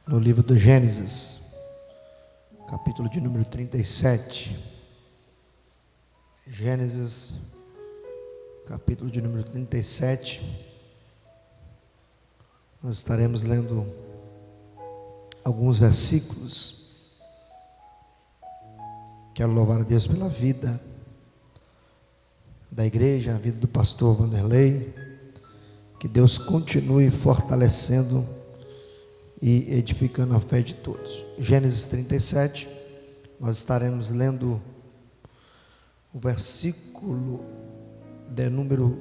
no livro do Gênesis, capítulo de número 37. Gênesis, capítulo de número 37. Nós estaremos lendo alguns versículos. Quero louvar a Deus pela vida da igreja, a vida do pastor Vanderlei. Que Deus continue fortalecendo e edificando a fé de todos. Gênesis 37, nós estaremos lendo o versículo de número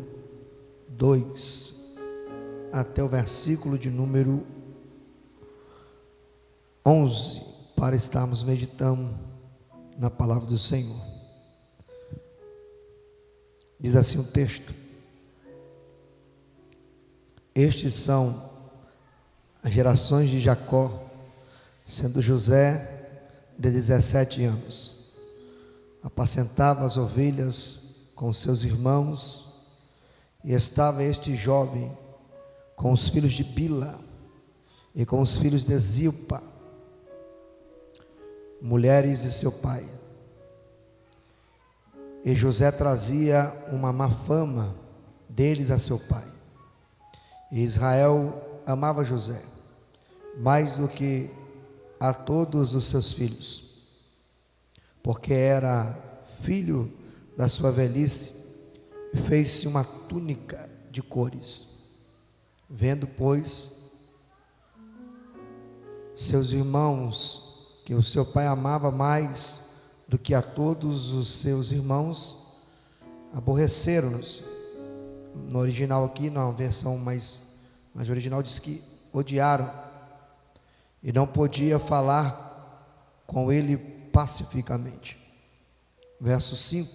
2 até o versículo de número 11, para estarmos meditando na palavra do Senhor. Diz assim o texto: estes são as gerações de Jacó, sendo José de 17 anos. Apacentava as ovelhas com seus irmãos, e estava este jovem com os filhos de Bila e com os filhos de Zilpa, mulheres de seu pai. E José trazia uma má fama deles a seu pai. E Israel amava José mais do que a todos os seus filhos, porque era filho da sua velhice, e fez-se uma túnica de cores. Vendo, pois, seus irmãos que o seu pai amava mais do que a todos os seus irmãos, aborreceram-nos. No original aqui, na versão mais original, diz que odiaram, e não podia falar com ele pacificamente. Verso 5: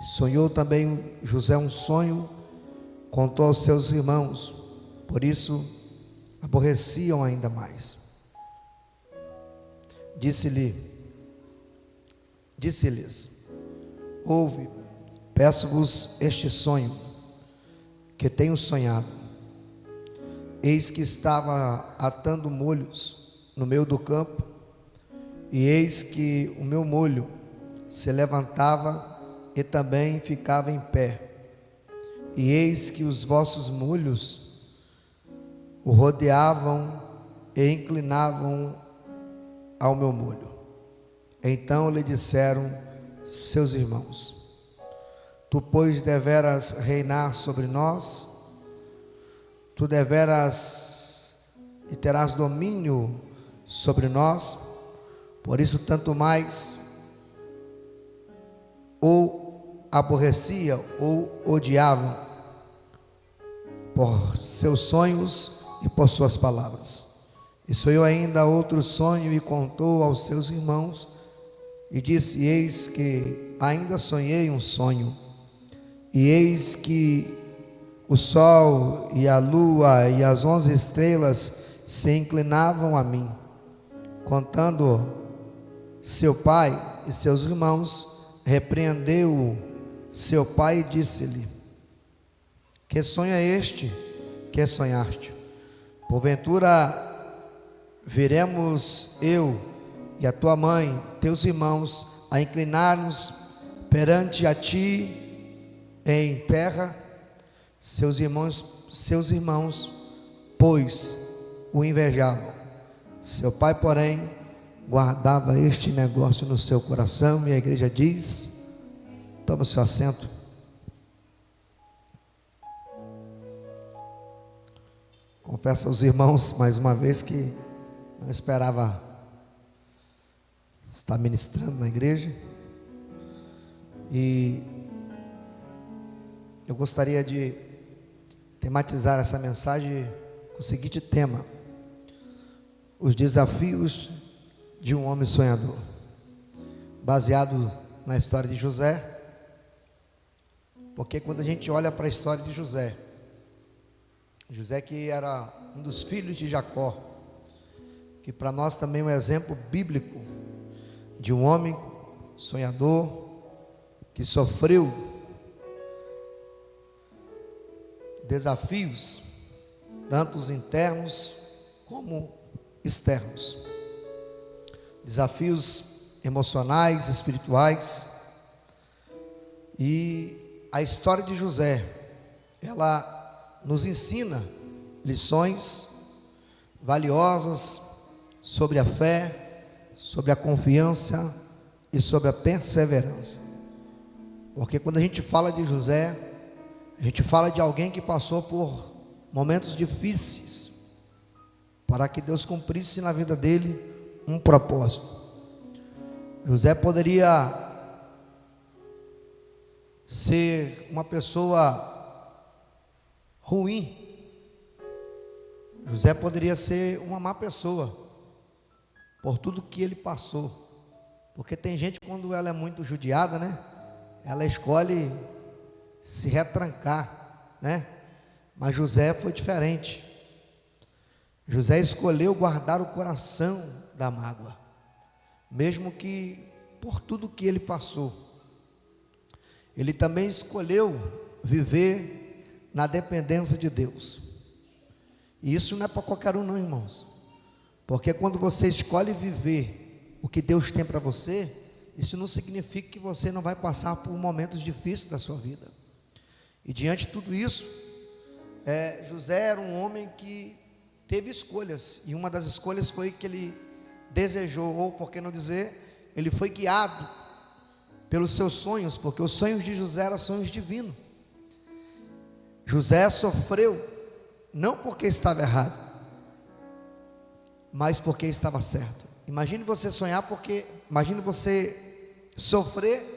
sonhou também José um sonho, contou aos seus irmãos, por isso aborreciam ainda mais. Disse-lhes: ouve, peço-vos este sonho que tenho sonhado. Eis que estava atando molhos no meio do campo, e eis que o meu molho se levantava e também ficava em pé, e eis que os vossos molhos o rodeavam e inclinavam ao meu molho. Então lhe disseram seus irmãos: tu, pois, deveras reinar sobre nós, tu deveras e terás domínio sobre nós. Por isso tanto mais ou aborrecia ou odiavam por seus sonhos e por suas palavras. E sonhou ainda outro sonho e contou aos seus irmãos, e disse: eis que ainda sonhei um sonho, e eis que o sol e a lua e as 11 estrelas se inclinavam a mim. Contando seu pai e seus irmãos, repreendeu seu pai e disse-lhe: que sonho é este que sonhaste? Porventura viremos eu e a tua mãe, teus irmãos, a inclinar-nos perante a ti em terra? Seus irmãos, pois, o invejavam. Seu pai, porém, guardava este negócio no seu coração. E a igreja diz: toma o seu assento. Confesso aos irmãos mais uma vez que não esperava estar ministrando na igreja, e eu gostaria de tematizar essa mensagem com o seguinte tema: os desafios de um homem sonhador, baseado na história de José. Porque quando a gente olha para a história de José que era um dos filhos de Jacó, que para nós também é um exemplo bíblico de um homem sonhador que sofreu desafios, tanto os internos como externos, desafios emocionais, espirituais. E a história de José, ela nos ensina lições valiosas sobre a fé, sobre a confiança e sobre a perseverança. Porque quando a gente fala de José, a gente fala de alguém que passou por momentos difíceis para que Deus cumprisse na vida dele um propósito. José poderia ser uma pessoa ruim. José poderia ser uma má pessoa por tudo que ele passou. Porque tem gente, quando ela é muito judiada, né, ela escolhe se retrancar, né? Mas José foi diferente. José escolheu guardar o coração da mágoa, mesmo que por tudo que ele passou. Ele também escolheu viver na dependência de Deus. E isso não é para qualquer um não, irmãos. Porque quando você escolhe viver o que Deus tem para você, isso não significa que você não vai passar por momentos difíceis da sua vida. E diante de tudo isso, José era um homem que teve escolhas. E uma das escolhas foi que ele desejou, ou por que não dizer, ele foi guiado pelos seus sonhos, porque os sonhos de José eram sonhos divinos. José sofreu, não porque estava errado, mas porque estava certo. Imagine você sonhar imagine você sofrer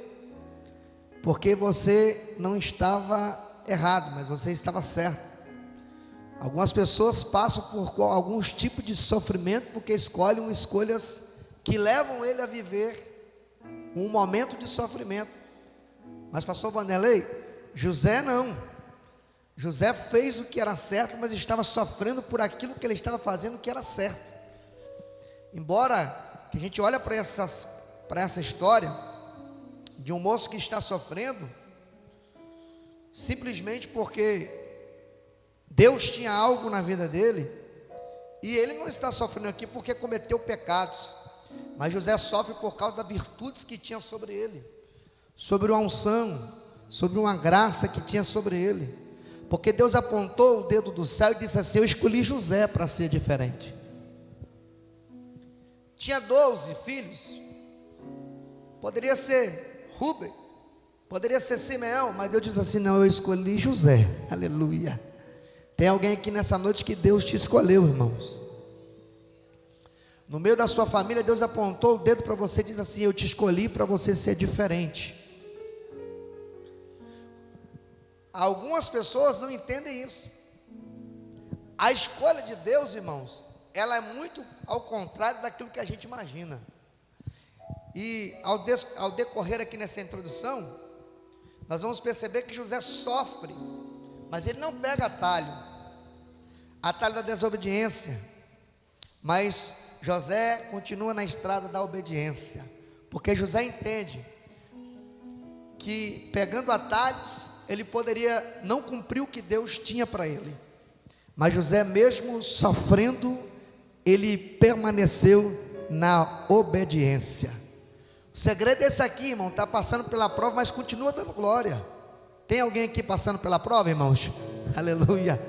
porque você não estava errado, mas você estava certo. Algumas pessoas passam por alguns tipos de sofrimento porque escolhem escolhas que levam ele a viver um momento de sofrimento. Mas pastor Vanderlei, José não. José fez o que era certo, mas estava sofrendo por aquilo que ele estava fazendo que era certo. Embora que a gente olhe para essa história de um moço que está sofrendo simplesmente porque Deus tinha algo na vida dele, e ele não está sofrendo aqui porque cometeu pecados, mas José sofre por causa das virtudes que tinha sobre ele, sobre uma unção, sobre uma graça que tinha sobre ele, porque Deus apontou o dedo do céu e disse assim: eu escolhi José para ser diferente. Tinha 12 filhos, poderia ser Rubem, poderia ser Simeão, mas Deus disse assim: não, eu escolhi José. Aleluia. Tem alguém aqui nessa noite que Deus te escolheu, irmãos. No meio da sua família, Deus apontou o dedo para você e diz assim: eu te escolhi para você ser diferente. Algumas pessoas não entendem isso. A escolha de Deus, irmãos, ela é muito ao contrário daquilo que a gente imagina. E ao decorrer aqui nessa introdução, nós vamos perceber que José sofre, mas ele não pega atalho da desobediência, mas José continua na estrada da obediência, porque José entende que pegando atalhos, ele poderia não cumprir o que Deus tinha para ele, mas José, mesmo sofrendo, ele permaneceu na obediência. O segredo é esse aqui, irmão. Está passando pela prova, mas continua dando glória. Tem alguém aqui passando pela prova, irmãos? Aleluia.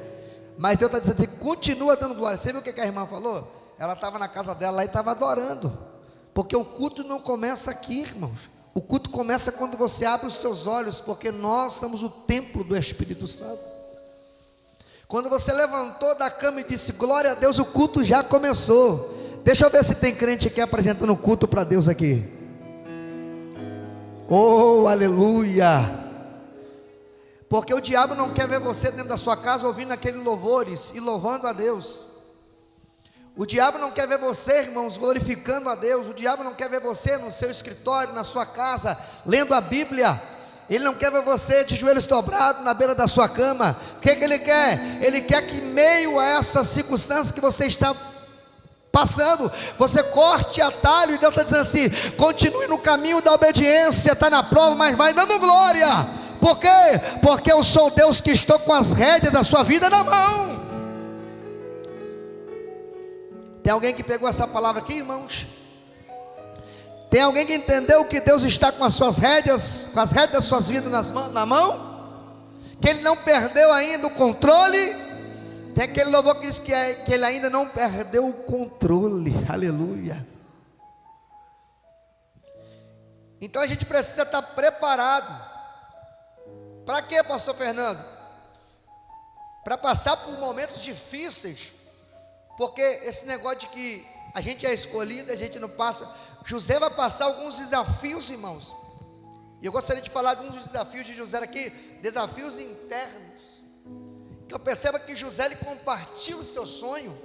Mas Deus está dizendo que continua dando glória. Você viu o que a irmã falou? Ela estava na casa dela lá e estava adorando, porque o culto não começa aqui, irmãos. O culto começa quando você abre os seus olhos, porque nós somos o templo do Espírito Santo. Quando você levantou da cama e disse glória a Deus, o culto já começou. Deixa eu ver se tem crente aqui apresentando culto para Deus aqui. Oh, aleluia. Porque o diabo não quer ver você dentro da sua casa ouvindo aqueles louvores e louvando a Deus. O diabo não quer ver você, irmãos, glorificando a Deus. O diabo não quer ver você no seu escritório, na sua casa, lendo a Bíblia. Ele não quer ver você de joelhos dobrados na beira da sua cama. O que ele quer? Ele quer que, em meio a essas circunstâncias que você está passando, você corte atalho. E Deus está dizendo assim: continue no caminho da obediência. Está na prova, mas vai dando glória. Por quê? Porque eu sou Deus que estou com as rédeas da sua vida na mão. Tem alguém que pegou essa palavra aqui, irmãos? Tem alguém que entendeu que Deus está com as suas rédeas, com as rédeas das suas vidas na mão? Que Ele não perdeu ainda o controle? Tem aquele louvor que diz que Ele ainda não perdeu o controle. Aleluia. Então a gente precisa estar preparado. Para quê, pastor Fernando? Para passar por momentos difíceis. Porque esse negócio de que a gente é escolhido, a gente não passa. José vai passar alguns desafios, irmãos. E eu gostaria de falar de um dos desafios de José aqui, desafios internos. Então perceba que José, ele compartilha o seu sonho.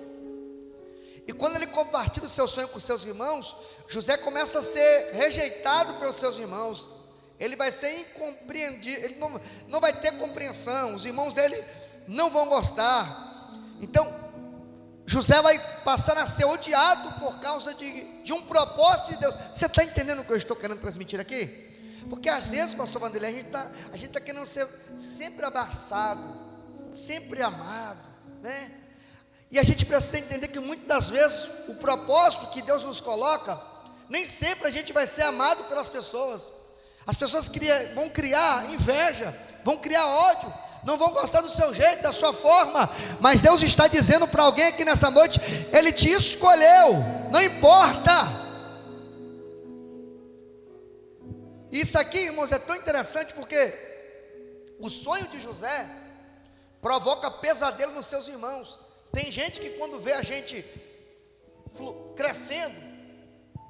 E quando ele compartilha o seu sonho com seus irmãos, José começa a ser rejeitado pelos seus irmãos. Ele vai ser incompreendido, ele não vai ter compreensão. Os irmãos dele não vão gostar. Então José vai passar a ser odiado por causa de um propósito de Deus. Você está entendendo o que eu estou querendo transmitir aqui? Porque às vezes, pastor Vanderlei, a gente está querendo ser sempre abraçado, sempre amado, né? E a gente precisa entender que muitas das vezes o propósito que Deus nos coloca, nem sempre a gente vai ser amado pelas pessoas. As pessoas vão criar inveja, vão criar ódio, não vão gostar do seu jeito, da sua forma. Mas Deus está dizendo para alguém aqui nessa noite: Ele te escolheu, não importa. Isso aqui, irmãos, é tão interessante porque o sonho de José provoca pesadelo nos seus irmãos. Tem gente que quando vê a gente crescendo,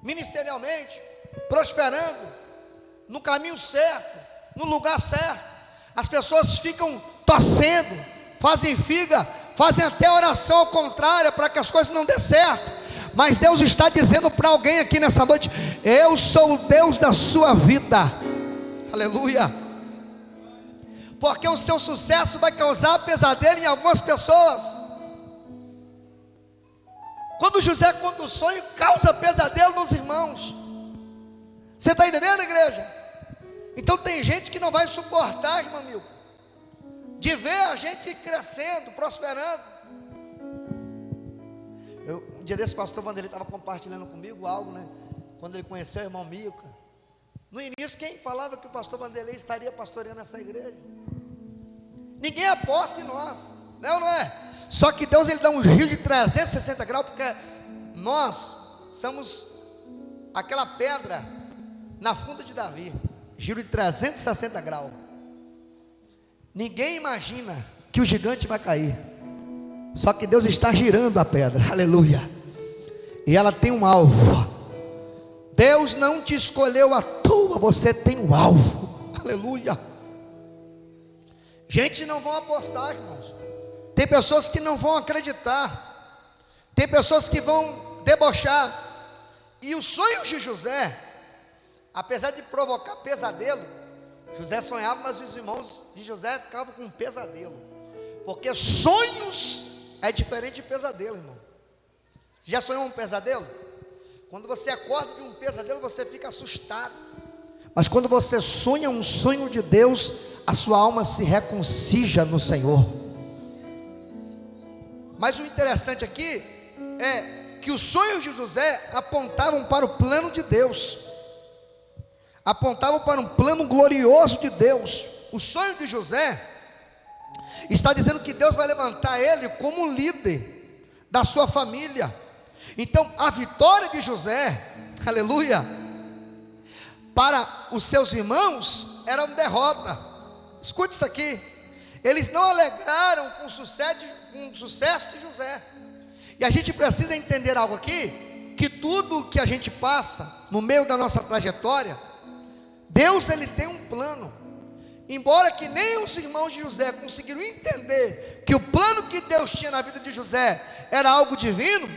ministerialmente, prosperando, no caminho certo, no lugar certo, as pessoas ficam torcendo, fazem figa, fazem até oração ao contrário, para que as coisas não dê certo. Mas Deus está dizendo para alguém aqui nessa noite: eu sou o Deus da sua vida. Aleluia. Porque o seu sucesso vai causar pesadelo em algumas pessoas. Quando José conta o sonho, causa pesadelo nos irmãos. Você está entendendo, igreja? Então tem gente que não vai suportar, irmão Milton, de ver a gente crescendo, prosperando. Um dia desse, o pastor Vanderlei estava compartilhando comigo algo, né? Quando ele conheceu o irmão Milton. No início, quem falava que o pastor Vanderlei estaria pastoreando essa igreja? Ninguém aposta em nós, não é ou não é? Só que Deus, ele dá um giro de 360 graus, porque nós somos aquela pedra na funda de Davi. Giro de 360 graus. Ninguém imagina que o gigante vai cair. Só que Deus está girando a pedra, aleluia. E ela tem um alvo. Deus não te escolheu à toa, você tem um alvo, aleluia. Gente, não vão apostar, irmãos. Tem pessoas que não vão acreditar. Tem pessoas que vão debochar. E os sonhos de José, apesar de provocar pesadelo, José sonhava, mas os irmãos de José ficavam com um pesadelo. Porque sonhos é diferente de pesadelo, irmão. Você já sonhou um pesadelo? Quando você acorda de um pesadelo, você fica assustado. Mas quando você sonha um sonho de Deus, a sua alma se reconcija no Senhor. Mas o interessante aqui é que os sonhos de José apontavam para o plano de Deus, apontavam para um plano glorioso de Deus. O sonho de José está dizendo que Deus vai levantar ele como líder da sua família. Então a vitória de José, aleluia, para os seus irmãos era uma derrota. Escute isso aqui: eles não alegraram com o sucesso de José. E a gente precisa entender algo aqui, que tudo que a gente passa no meio da nossa trajetória, Deus, ele tem um plano. Embora que nem os irmãos de José conseguiram entender que o plano que Deus tinha na vida de José era algo divino,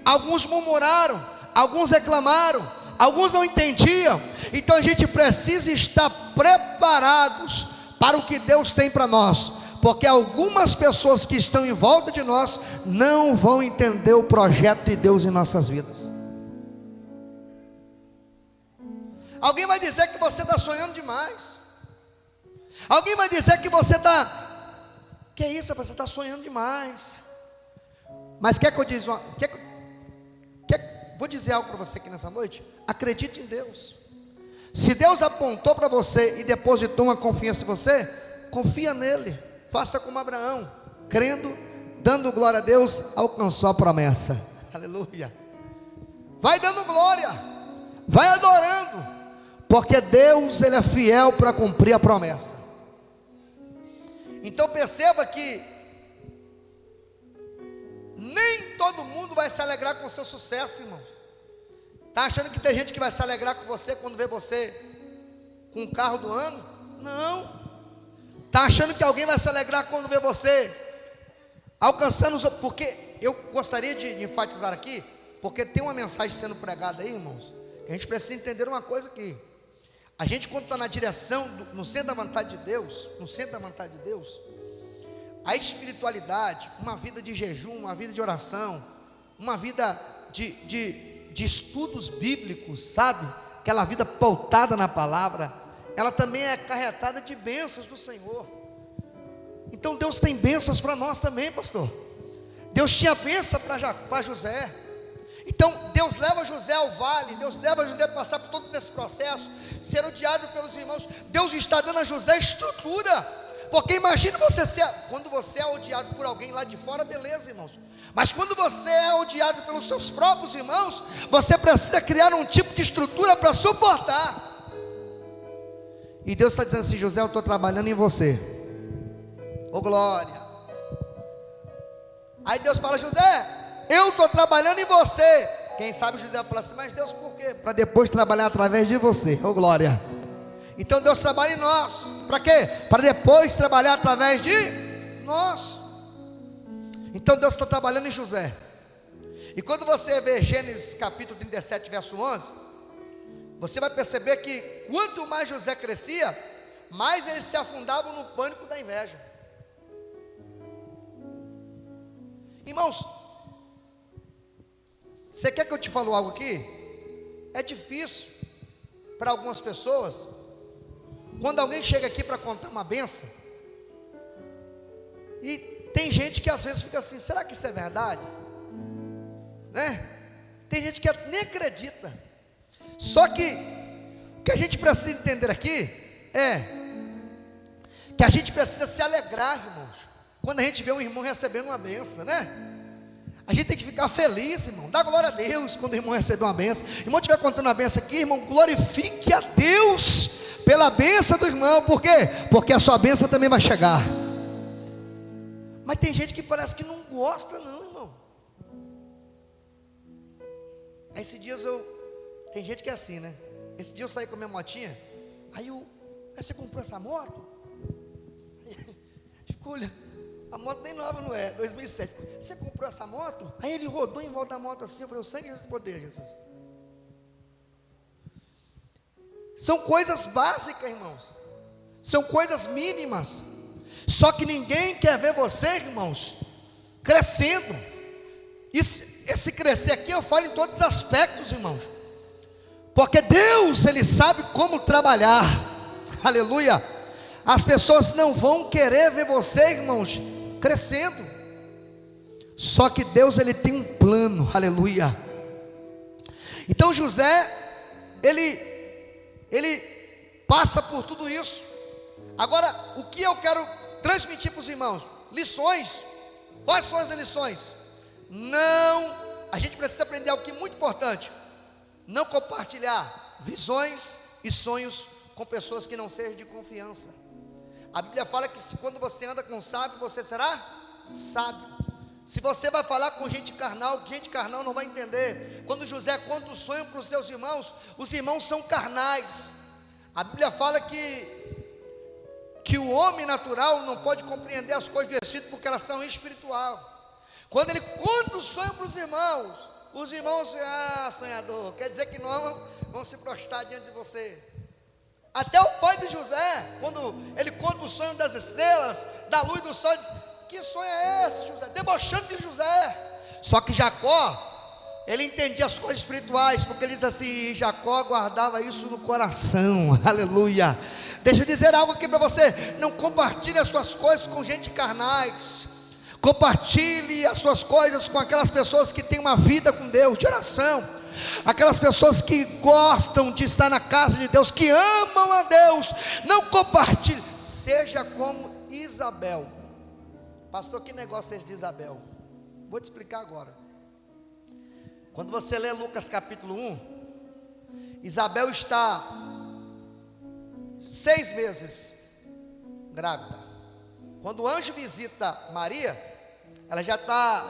alguns murmuraram, alguns reclamaram, alguns não entendiam. Então a gente precisa estar preparados para o que Deus tem para nós, porque algumas pessoas que estão em volta de nós não vão entender o projeto de Deus em nossas vidas. Alguém vai dizer que você está sonhando demais. Alguém vai dizer que você está... Que isso, você está sonhando demais. Mas quer que eu diga vou dizer algo para você aqui nessa noite. Acredite em Deus. Se Deus apontou para você e depositou uma confiança em você, confia nele. Faça como Abraão, crendo, dando glória a Deus, alcançou a promessa. Aleluia. Vai dando glória, vai adorando, porque Deus, ele é fiel para cumprir a promessa. Então perceba que nem todo mundo vai se alegrar com o seu sucesso, irmãos. Está achando que tem gente que vai se alegrar com você quando vê você com o carro do ano? Não. Está achando que alguém vai se alegrar quando vê você alcançando os... Porque eu gostaria de enfatizar aqui, porque tem uma mensagem sendo pregada aí, irmãos, que a gente precisa entender uma coisa aqui. A gente, quando está na direção, no centro da vontade de Deus, no centro da vontade de Deus, a espiritualidade, uma vida de jejum, uma vida de oração, uma vida de estudos bíblicos, sabe? Aquela vida pautada na palavra, ela também é acarretada de bênçãos do Senhor. Então Deus tem bênçãos para nós também, pastor. Deus tinha bênção para José. Então Deus leva José ao vale, Deus leva José a passar por todos esses processos, ser odiado pelos irmãos. Deus está dando a José estrutura, porque imagine quando você é odiado por alguém lá de fora, beleza, irmãos. Mas quando você é odiado pelos seus próprios irmãos, você precisa criar um tipo de estrutura para suportar. E Deus está dizendo assim: José, eu estou trabalhando em você. Ô glória. Aí Deus fala: José, eu estou trabalhando em você. Quem sabe José fala assim: mas Deus, por quê? Para depois trabalhar através de você. Ô glória. Então Deus trabalha em nós. Para quê? Para depois trabalhar através de nós. Então Deus está trabalhando em José. E quando você vê Gênesis capítulo 37, verso 11, você vai perceber que quanto mais José crescia, mais eles se afundavam no pânico da inveja. Irmãos, você quer que eu te fale algo aqui? É difícil para algumas pessoas, quando alguém chega aqui para contar uma benção, e tem gente que às vezes fica assim: será que isso é verdade? Né? Tem gente que nem acredita. Só que o que a gente precisa entender aqui é que a gente precisa se alegrar, irmãos, quando a gente vê um irmão recebendo uma benção, né? A gente tem que ficar feliz, irmão. Dá glória a Deus quando o irmão receber uma benção. O irmão estiver contando uma benção aqui, irmão, glorifique a Deus pela benção do irmão. Por quê? Porque a sua benção também vai chegar. Mas tem gente que parece que não gosta não, irmão. Esses dias tem gente que é assim, né? Esse dia eu saí com a minha motinha. Aí você comprou essa moto? Ficou olhando. A moto nem nova, não é, 2007. Você comprou essa moto? Aí ele rodou em volta da moto assim. Eu falei: o sangue de Jesus poder, Jesus. São coisas básicas, irmãos. São coisas mínimas. Só que ninguém quer ver você, irmãos, crescendo. Esse crescer aqui eu falo em todos os aspectos, irmãos. Porque Deus, Ele sabe como trabalhar. Aleluia. As pessoas não vão querer ver você, irmãos, crescendo. Só que Deus, Ele tem um plano. Aleluia. Então José, ele passa por tudo isso. Agora, o que eu quero transmitir para os irmãos? Lições. Quais são as lições? A gente precisa aprender algo que é muito importante: não compartilhar visões e sonhos com pessoas que não sejam de confiança. A Bíblia fala que quando você anda com sábio, você será sábio. Se você vai falar com gente carnal não vai entender. Quando José conta o sonho para os seus irmãos, os irmãos são carnais. A Bíblia fala que o homem natural não pode compreender as coisas do Espírito, porque elas são espiritual. Quando ele conta o sonho para os irmãos, sonhador, quer dizer que não vão se prostrar diante de você. Até o pai de José, quando ele conta o sonho das estrelas, da luz do sol, diz: que sonho é esse, José? Debochando de José. Só que Jacó, ele entendia as coisas espirituais, porque ele diz assim: Jacó guardava isso no coração. Aleluia. Deixa eu dizer algo aqui para você: não compartilhe as suas coisas com gente carnais. Compartilhe as suas coisas com aquelas pessoas que têm uma vida com Deus, de oração. aquelas pessoas que gostam de estar na casa de Deus, que amam a Deus, não compartilhem. Seja como Isabel. Pastor, que negócio é esse de Isabel? Vou te explicar agora. Quando você lê Lucas capítulo 1, Isabel está 6 meses grávida. Quando o anjo visita Maria, ela já está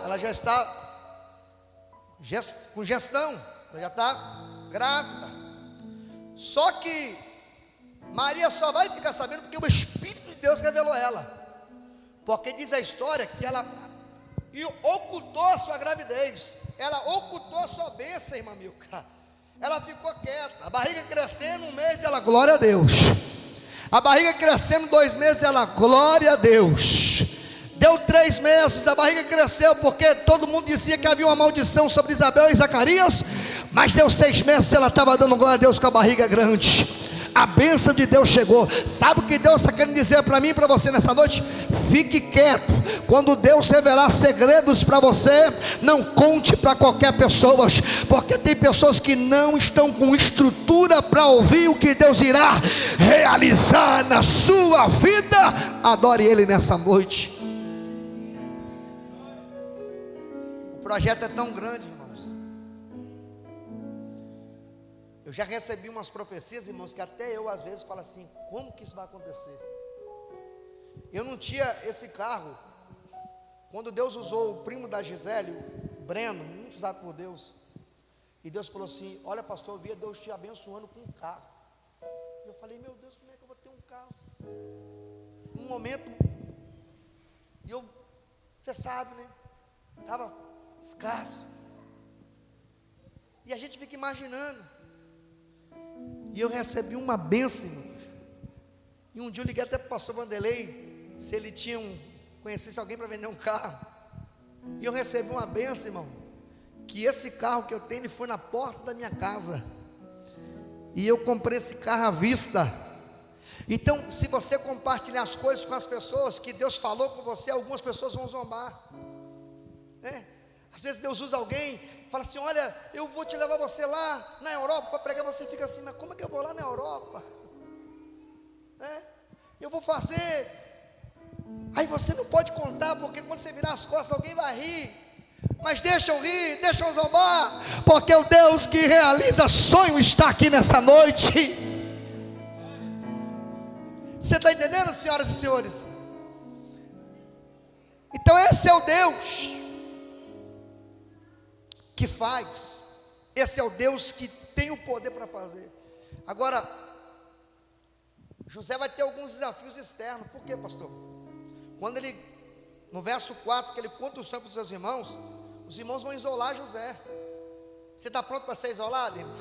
com gestão, ela já está grávida. Só que Maria só vai ficar sabendo porque o Espírito de Deus revelou ela. Porque diz a história que ela ocultou a sua gravidez, ela ocultou a sua bênção, irmã Milka. Ela ficou quieta, a barriga crescendo 1 mês, ela, glória a Deus. A barriga crescendo 2 meses, ela, glória a Deus. Deu 3 meses, a barriga cresceu, porque todo mundo dizia que havia uma maldição sobre Isabel e Zacarias. Mas deu 6 meses, ela estava dando glória a Deus com a barriga grande. A bênção de Deus chegou. Sabe o que Deus está querendo dizer para mim e para você nessa noite? Fique quieto. Quando Deus revelar segredos para você, não conte para qualquer pessoa, porque tem pessoas que não estão com estrutura para ouvir o que Deus irá realizar na sua vida. Adore Ele nessa noite. O projeto é tão grande, irmãos. Eu já recebi umas profecias, irmãos, que até eu às vezes falo assim: como que isso vai acontecer? Eu não tinha esse carro quando Deus usou o primo da Gisele, o Breno, muito usado por Deus. E Deus falou assim: olha, pastor, eu via Deus te abençoando com um carro. E eu falei: meu Deus, como é que eu vou ter um carro? Um momento, e eu, você sabe, né? Estava escasso. E a gente fica imaginando. E eu recebi uma bênção. E um dia eu liguei até para o pastor Vanderlei, se ele conhecesse alguém para vender um carro. E eu recebi uma bênção, irmão, que esse carro que eu tenho, ele foi na porta da minha casa. E eu comprei esse carro à vista. Então, se você compartilhar as coisas com as pessoas que Deus falou com você, algumas pessoas vão zombar, né? Às vezes Deus usa alguém, fala assim: olha, eu vou te levar você lá na Europa para pregar. Você fica assim: mas como é que eu vou lá na Europa? Eu vou fazer. Aí você não pode contar, porque quando você virar as costas, alguém vai rir. Mas deixam rir, deixam zombar, porque o Deus que realiza sonho está aqui nessa noite. Você está entendendo, senhoras e senhores? Então esse é o Deus que faz. Esse é o Deus que tem o poder para fazer. Agora, José vai ter alguns desafios externos. Por quê, pastor? Quando ele, no verso 4, que ele conta o sonho para os seus irmãos, os irmãos vão isolar José. Você está pronto para ser isolado, irmão?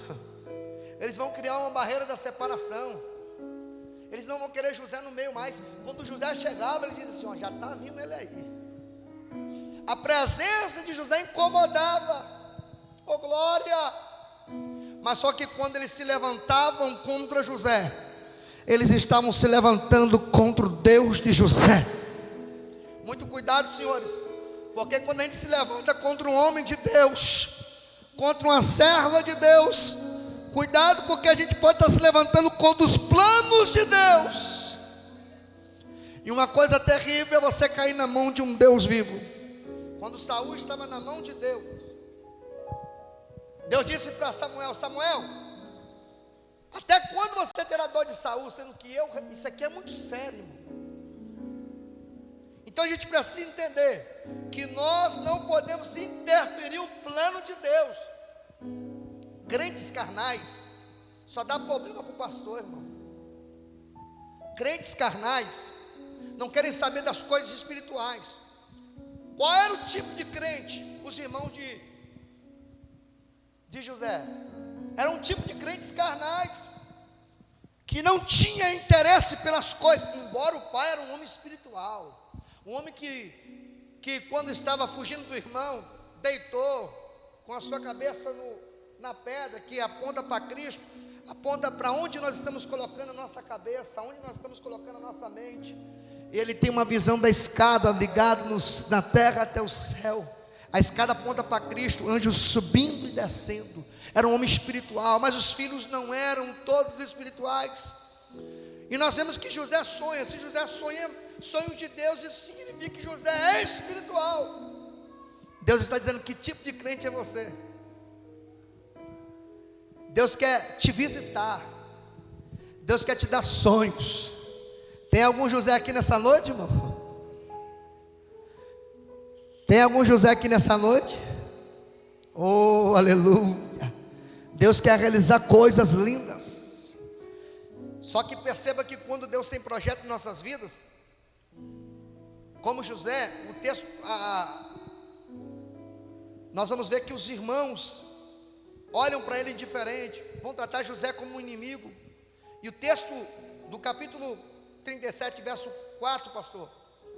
Eles vão criar uma barreira da separação. Eles não vão querer José no meio mais. Quando José chegava, eles diziam assim: ó, já está vindo ele aí. A presença de José incomodava. Oh, glória! Mas só que quando eles se levantavam contra José, eles estavam se levantando contra o Deus de José. Muito cuidado, senhores, porque quando a gente se levanta contra um homem de Deus, contra uma serva de Deus, cuidado, porque a gente pode estar se levantando contra os planos de Deus. E uma coisa terrível é você cair na mão de um Deus vivo. Quando Saul estava na mão de Deus, Deus disse para Samuel: Samuel, até quando você terá dor de Saul? Sendo que isso aqui é muito sério, irmão. Então a gente precisa entender que nós não podemos interferir o plano de Deus. Crentes carnais só dá problema para o pastor, irmão. Crentes carnais não querem saber das coisas espirituais. Qual era o tipo de crente? Os irmãos de José eram um tipo de crentes carnais, que não tinha interesse pelas coisas, embora o pai era um homem espiritual, um homem que quando estava fugindo do irmão, deitou com a sua cabeça na pedra, que aponta para Cristo, aponta para onde nós estamos colocando a nossa cabeça, onde nós estamos colocando a nossa mente. Ele tem uma visão da escada ligada na terra até o céu. A escada aponta para Cristo, anjos subindo e descendo. era um homem espiritual, mas os filhos não eram todos espirituais. E nós vemos que José sonha. Se José sonha sonhos de Deus, isso significa que José é espiritual. Deus está dizendo: que tipo de crente é você? Deus quer te visitar. Deus quer te dar sonhos. Tem algum José aqui nessa noite, irmão? Tem algum José aqui nessa noite? Oh, aleluia. Deus quer realizar coisas lindas. Só que perceba que quando Deus tem projeto em nossas vidas, como José, o texto, nós vamos ver que os irmãos olham para ele indiferente, vão tratar José como um inimigo. E o texto do capítulo 37, verso 4, pastor,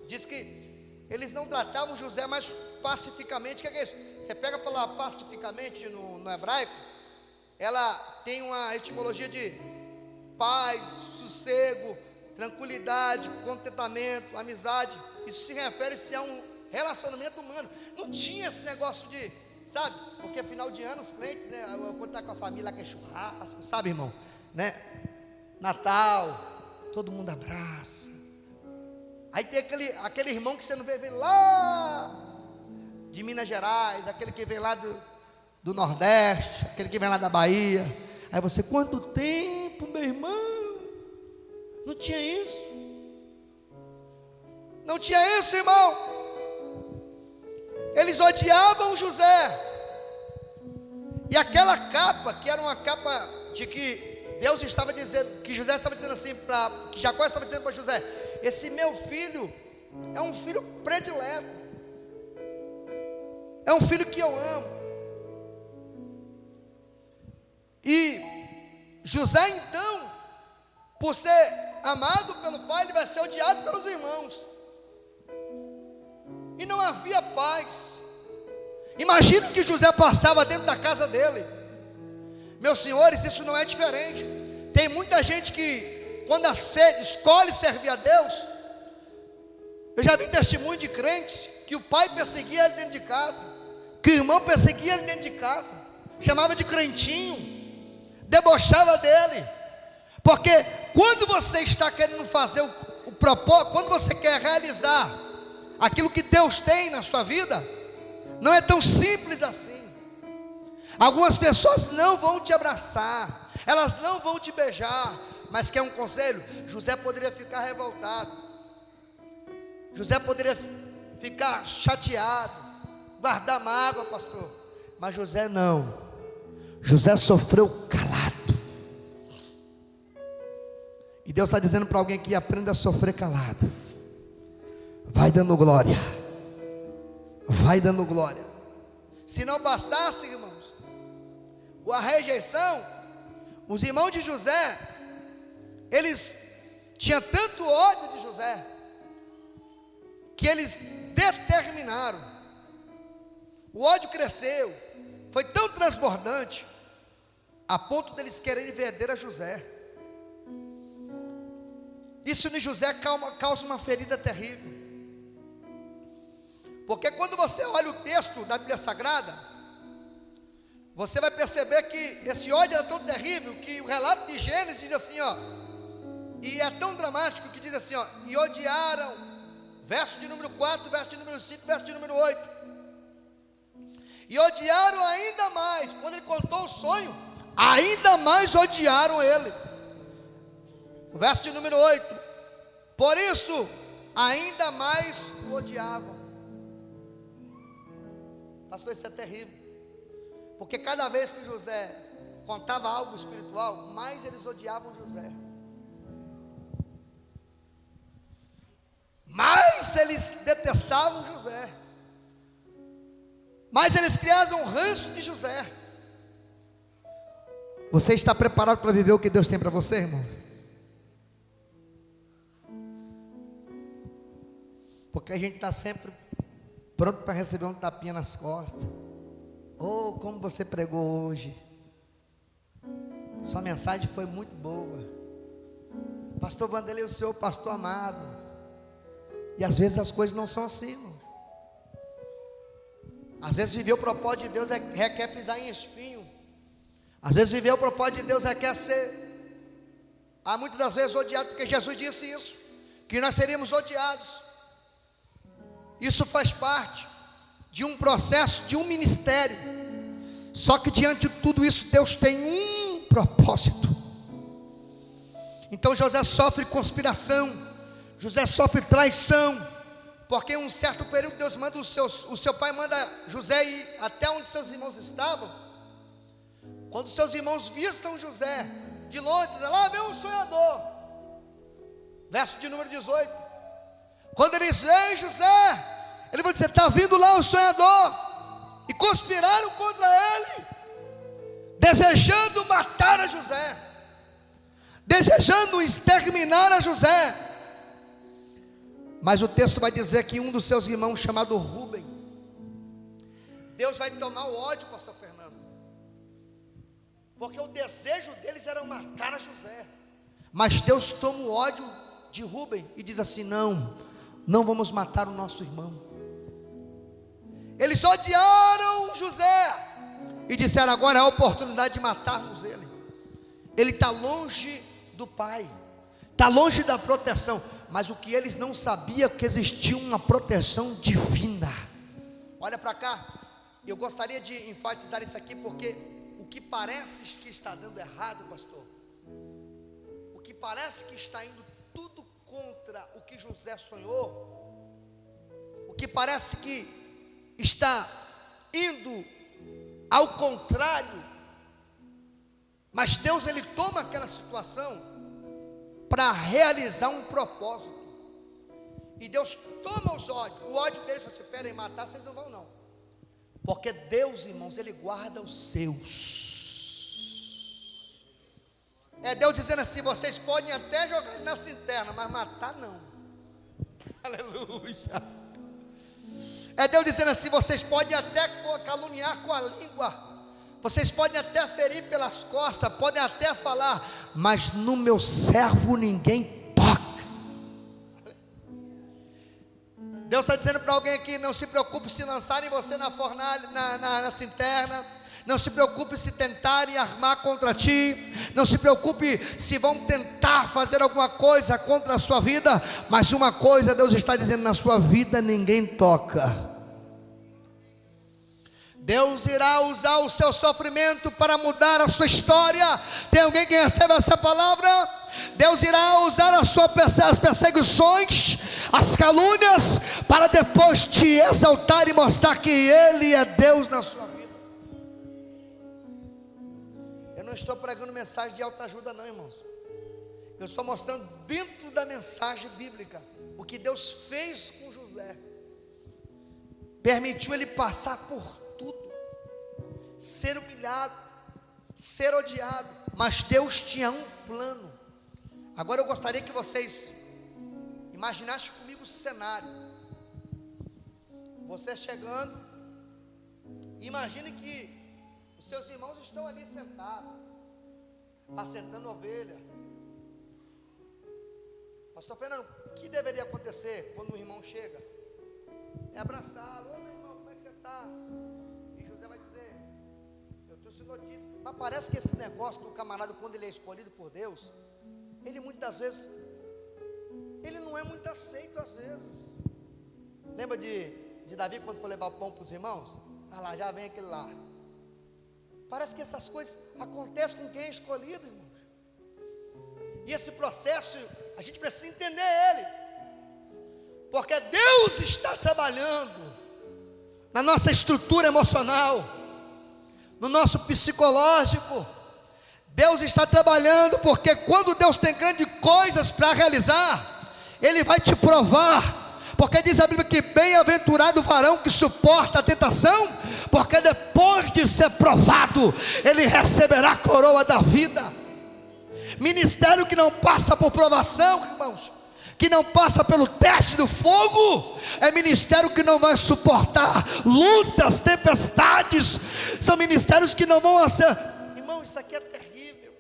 diz que eles não tratavam José mais pacificamente. O que é isso? Você pega a palavra pacificamente no hebraico, ela tem uma etimologia de paz, sossego, tranquilidade, contentamento, amizade. Isso se refere-se a um relacionamento humano. Não tinha esse negócio de, sabe, porque final de ano os crentes, né, quando está com a família que é churrasco, sabe, irmão, né, Natal, todo mundo abraça. Aí tem aquele irmão que você não vê lá de Minas Gerais, aquele que vem lá do Nordeste, aquele que vem lá da Bahia. Aí você: quanto tempo, meu irmão? Não tinha isso. Não tinha isso, irmão. Eles odiavam José. E aquela capa, que era uma capa de que Deus estava dizendo, que José estava dizendo assim, que Jacó estava dizendo para José: esse meu filho é um filho predileto, é um filho que eu amo. E José, então, por ser amado pelo pai, ele vai ser odiado pelos irmãos. E não havia paz. Imagina o que José passava dentro da casa dele. Meus senhores, isso não é diferente. Tem muita gente que, quando escolhe servir a Deus, eu já vi testemunho de crentes que o pai perseguia ele dentro de casa, que o irmão perseguia ele dentro de casa, chamava de crentinho, debochava dele. Porque quando você está querendo fazer o propósito, quando você quer realizar aquilo que Deus tem na sua vida, não é tão simples assim. Algumas pessoas não vão te abraçar, elas não vão te beijar. Mas quer um conselho? José poderia ficar revoltado, José poderia ficar chateado, guardar mágoa, pastor. Mas José não. José sofreu calado. E Deus está dizendo para alguém que aprenda a sofrer calado. Vai dando glória. Vai dando glória. Se não bastasse, irmãos, a rejeição, os irmãos de José, eles tinham tanto ódio de José, que eles determinaram. O ódio cresceu, foi tão transbordante, a ponto deles quererem vender a José. Isso em José causa uma ferida terrível. Porque quando você olha o texto da Bíblia Sagrada, você vai perceber que esse ódio era tão terrível, que o relato de Gênesis diz assim, ó, e é tão dramático que diz assim, ó, e odiaram, verso de número 4, verso de número 5, verso de número 8, e odiaram ainda mais. Quando ele contou o sonho, ainda mais odiaram ele. O verso de número 8, por isso ainda mais o odiavam. Pastor, isso é terrível, porque cada vez que José contava algo espiritual, mais eles odiavam José, mais eles detestavam José, mais eles criavam um ranço de José. Você está preparado para viver o que Deus tem para você, irmão? Porque a gente está sempre pronto para receber um tapinha nas costas. Oh, como você pregou hoje, sua mensagem foi muito boa, pastor Vanderlei, o senhor pastor amado. E às vezes as coisas não são assim, irmão. Às vezes viver o propósito de Deus requer pisar em espinho. Às vezes viver o propósito de Deus requer ser, muitas das vezes odiado, porque Jesus disse isso, que nós seríamos odiados. Isso faz parte de um processo, de um ministério. Só que diante de tudo isso, Deus tem um propósito. Então José sofre conspiração, José sofre traição, porque em um certo período Deus manda o seu pai manda José ir até onde seus irmãos estavam. Quando seus irmãos vistam José de longe, dizem: lá vem um sonhador. Verso de número 18. Quando eles veem José, ele vai dizer: está vindo lá o sonhador. E conspiraram contra ele, desejando matar a José, desejando exterminar a José. Mas o texto vai dizer que um dos seus irmãos, chamado Rubem, Deus vai tomar o ódio, pastor Fernando, porque o desejo deles era matar a José. Mas Deus toma o ódio de Rubem e diz assim: não vamos matar o nosso irmão. Eles odiaram José e disseram: agora é a oportunidade de matarmos ele. Ele está longe do pai, está longe da proteção. Mas o que eles não sabiam é que existia uma proteção divina. Olha para cá, eu gostaria de enfatizar isso aqui, porque o que parece que está dando errado, pastor, o que parece que está indo tudo contra o que José sonhou, o que parece que está indo ao contrário, mas Deus, ele toma aquela situação para realizar um propósito. E Deus toma o ódio deles. Você espera em matar, vocês não vão não, porque Deus, irmãos, ele guarda os seus. É Deus dizendo assim: vocês podem até jogar ele na cisterna, mas matar não. Aleluia. É Deus dizendo assim: vocês podem até caluniar com a língua, vocês podem até ferir pelas costas, podem até falar, mas no meu servo ninguém toca. Deus está dizendo para alguém aqui: não se preocupe se lançarem você na fornalha, na cisterna. Não se preocupe se tentarem armar contra ti. Não se preocupe se vão tentar fazer alguma coisa contra a sua vida. Mas uma coisa Deus está dizendo: na sua vida ninguém toca. Deus irá usar o seu sofrimento para mudar a sua história. Tem alguém que recebe essa palavra? Deus irá usar as perseguições, as calúnias, para depois te exaltar e mostrar que Ele é Deus na sua vida. Eu não estou pregando mensagem de autoajuda não, irmãos. Eu estou mostrando dentro da mensagem bíblica o que Deus fez com José. Permitiu ele passar por tudo, ser humilhado, ser odiado, mas Deus tinha um plano. Agora eu gostaria que vocês imaginassem comigo o cenário. Você chegando, imagine que os seus irmãos estão ali sentados, apacentando ovelha. Pastor Fernando, o que deveria acontecer quando um irmão chega? É abraçá-lo: ô meu irmão, como é que você está? E José vai dizer: eu trouxe notícia. Mas parece que esse negócio do camarada, quando ele é escolhido por Deus, ele muitas vezes, ele não é muito aceito às vezes. Lembra de Davi quando foi levar o pão para os irmãos? Ah lá, já vem aquele lá. Parece que essas coisas acontecem com quem é escolhido, irmãos. E esse processo, a gente precisa entender ele, porque Deus está trabalhando na nossa estrutura emocional, no nosso psicológico. Deus está trabalhando, porque quando Deus tem grandes coisas para realizar, Ele vai te provar. Porque diz a Bíblia que bem-aventurado o varão que suporta a tentação, porque depois de ser provado, ele receberá a coroa da vida. Ministério que não passa por provação, irmãos, que não passa pelo teste do fogo, é ministério que não vai suportar lutas, tempestades. São ministérios que não vão ser. Irmão, isso aqui é terrível,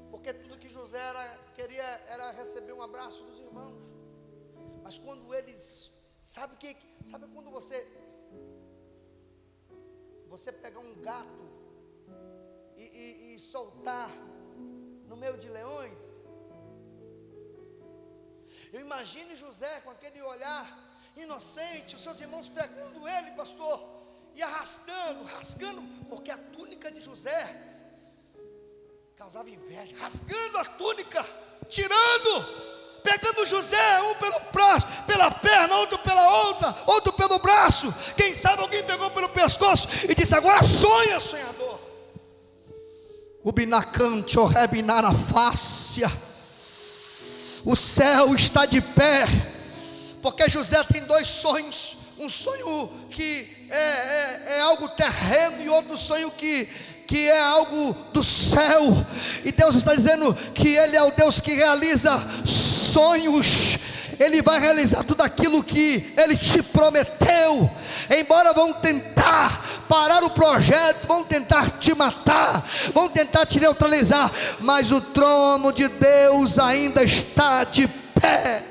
porque tudo que José queria era receber um abraço dos irmãos. Mas quando eles, sabe quando você pegar um gato e soltar no meio de leões. Eu imagino José com aquele olhar inocente, os seus irmãos pegando ele, pastor, e arrastando, rasgando, porque a túnica de José causava inveja, rasgando a túnica, tirando, pegando José, um pelo braço, pela perna, outro pela outra, outro pelo braço, quem sabe alguém pegou pelo pescoço e disse: agora sonha, sonhador. O binacante, o rebinara fácia, o céu está de pé, porque José tem dois sonhos, um sonho que é algo terreno e outro sonho que é algo do céu, e Deus está dizendo que Ele é o Deus que realiza sonhos, Ele vai realizar tudo aquilo que Ele te prometeu. Embora vão tentar parar o projeto, vão tentar te matar, vão tentar te neutralizar, mas o trono de Deus ainda está de pé.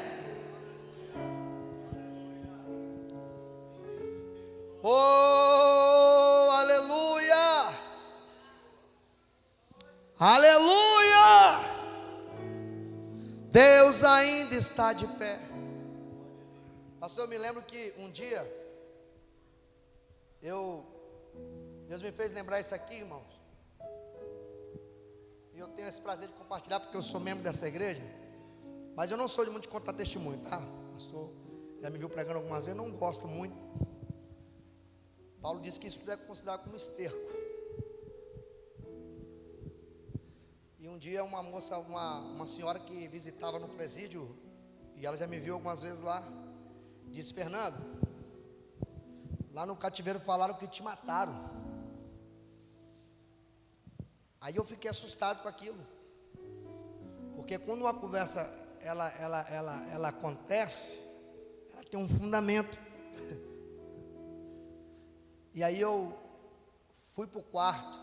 Oh, aleluia! Aleluia! Deus ainda está de pé. Pastor, eu me lembro que um dia Deus me fez lembrar isso aqui, irmãos. E eu tenho esse prazer de compartilhar, porque eu sou membro dessa igreja. Mas eu não sou de muito de contar testemunho, tá? Pastor, já me viu pregando algumas vezes, não gosto muito. Paulo disse que isso tudo é considerado como esterco. E um dia uma moça, uma senhora que visitava no presídio, e ela já me viu algumas vezes lá, disse: Fernando, lá no cativeiro falaram que te mataram. Aí eu fiquei assustado com aquilo, porque quando uma conversa ela acontece, ela tem um fundamento. E aí eu fui para o quarto,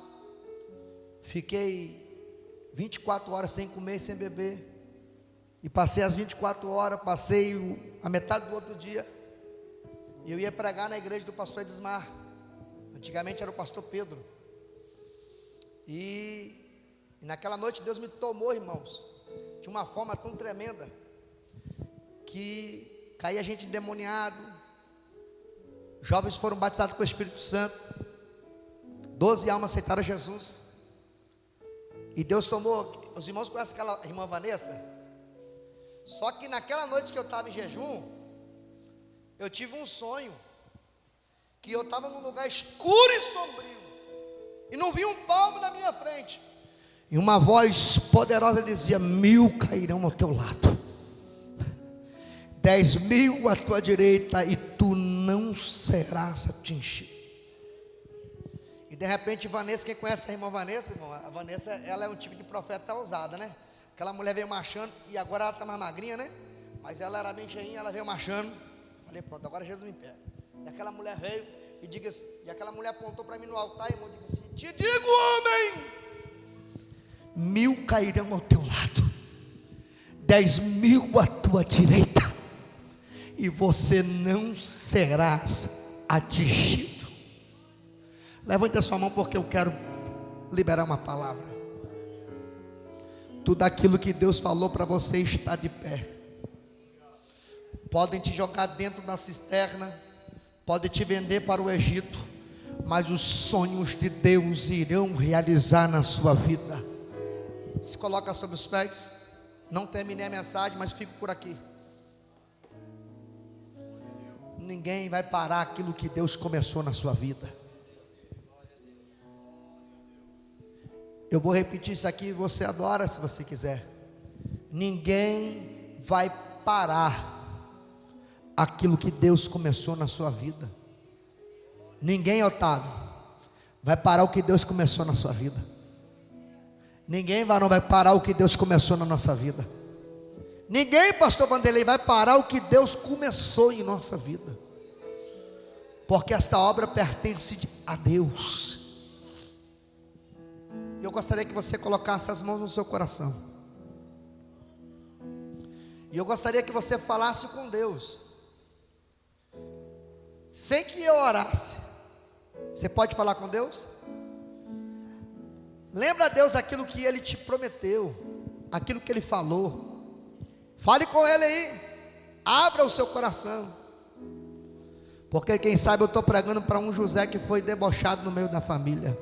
fiquei 24 horas sem comer e sem beber, e passei as 24 horas, passei a metade do outro dia, e eu ia pregar na igreja do pastor Edismar. Antigamente era o pastor Pedro. E naquela noite Deus me tomou, irmãos, de uma forma tão tremenda, que caía gente endemoniado, jovens foram batizados com o Espírito Santo, 12 almas aceitaram Jesus, e Deus tomou. Os irmãos conhecem aquela irmã Vanessa? Só que naquela noite que eu estava em jejum, eu tive um sonho, que eu estava num lugar escuro e sombrio, e não vi um palmo na minha frente, e uma voz poderosa dizia: 1000 cairão ao teu lado, 10.000 à tua direita, e tu não serás atingido. E de repente Vanessa, quem conhece a irmã Vanessa, irmão, a Vanessa, ela é um tipo de profeta ousada, né? Aquela mulher veio marchando, e agora ela está mais magrinha, né? Mas ela era bem cheinha, ela veio marchando. Falei: pronto, agora Jesus me pega. E aquela mulher veio e aquela mulher apontou para mim no altar, irmão, e disse assim: te digo, homem, 1000 cairão ao teu lado, 10.000 à tua direita, e você não serás atingido. Levante a sua mão, porque eu quero liberar uma palavra. Tudo aquilo que Deus falou para você está de pé. Podem te jogar dentro da cisterna, podem te vender para o Egito, mas os sonhos de Deus irão realizar na sua vida. Se coloca sobre os pés. Não terminei a mensagem, mas fico por aqui. Ninguém vai parar aquilo que Deus começou na sua vida. Eu vou repetir isso aqui, você adora se você quiser. Ninguém vai parar aquilo que Deus começou na sua vida. Ninguém, Otávio, vai parar o que Deus começou na sua vida. Ninguém, varão, vai parar o que Deus começou na nossa vida. Ninguém, pastor Vanderlei, vai parar o que Deus começou em nossa vida, porque esta obra pertence a Deus. Eu gostaria que você colocasse as mãos no seu coração, e eu gostaria que você falasse com Deus, sem que eu orasse. Você pode falar com Deus? Lembra a Deus aquilo que Ele te prometeu, aquilo que Ele falou. Fale com Ele aí, abra o seu coração, porque quem sabe eu estou pregando para um José que foi debochado no meio da família.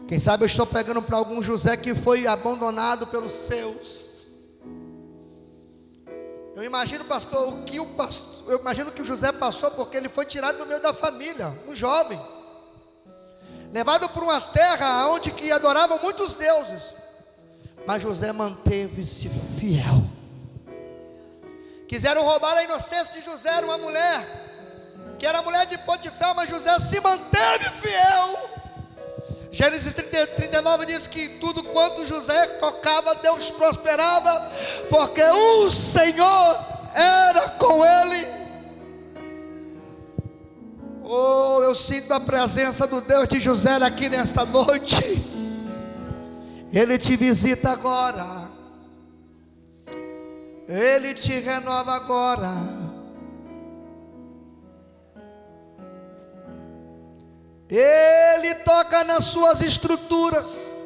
Quem sabe eu estou pregando para algum José que foi abandonado pelos seus. Eu imagino, pastor, eu imagino que o José passou porque ele foi tirado do meio da família, um jovem, levado para uma terra onde que adoravam muitos deuses, mas José manteve-se fiel. Quiseram roubar a inocência de José, era uma mulher, que era a mulher de Potifar, mas José se manteve fiel. Gênesis 39 diz que tudo quanto José tocava, Deus prosperava, porque o Senhor era com ele. Oh, eu sinto a presença do Deus de José aqui nesta noite. Ele te visita agora, Ele te renova agora. Ele toca nas suas estruturas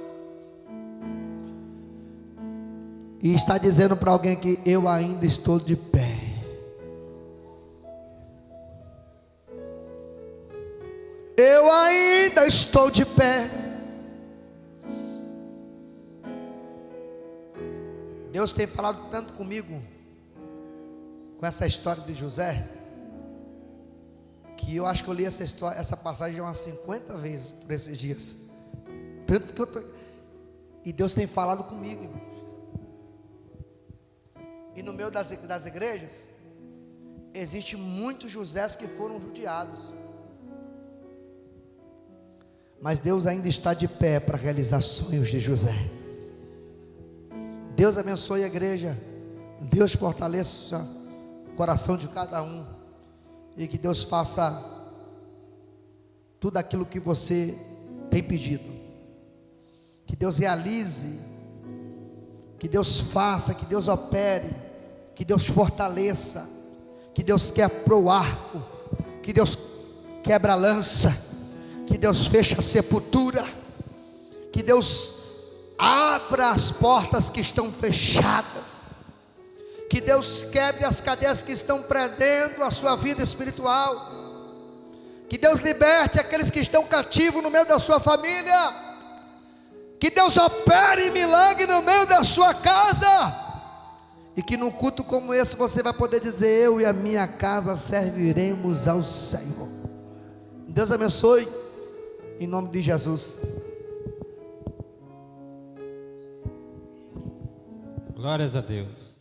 e está dizendo para alguém que eu ainda estou de pé. Eu ainda estou de pé. Deus tem falado tanto comigo com essa história de José, que eu acho que eu li essa passagem umas 50 vezes por esses dias. Tanto que e Deus tem falado comigo, irmãos. E no meio das igrejas existe muitos Josés que foram judiados, mas Deus ainda está de pé para realizar sonhos de José. Deus abençoe a igreja, Deus fortaleça o coração de cada um, e que Deus faça tudo aquilo que você tem pedido. Que Deus realize, que Deus faça, que Deus opere, que Deus fortaleça, que Deus quebra o arco, que Deus quebra a lança, que Deus feche a sepultura, que Deus abra as portas que estão fechadas, que Deus quebre as cadeias que estão prendendo a sua vida espiritual, que Deus liberte aqueles que estão cativos no meio da sua família, que Deus opere milagre no meio da sua casa, e que num culto como esse você vai poder dizer: eu e a minha casa serviremos ao Senhor. Deus abençoe, em nome de Jesus. Glórias a Deus.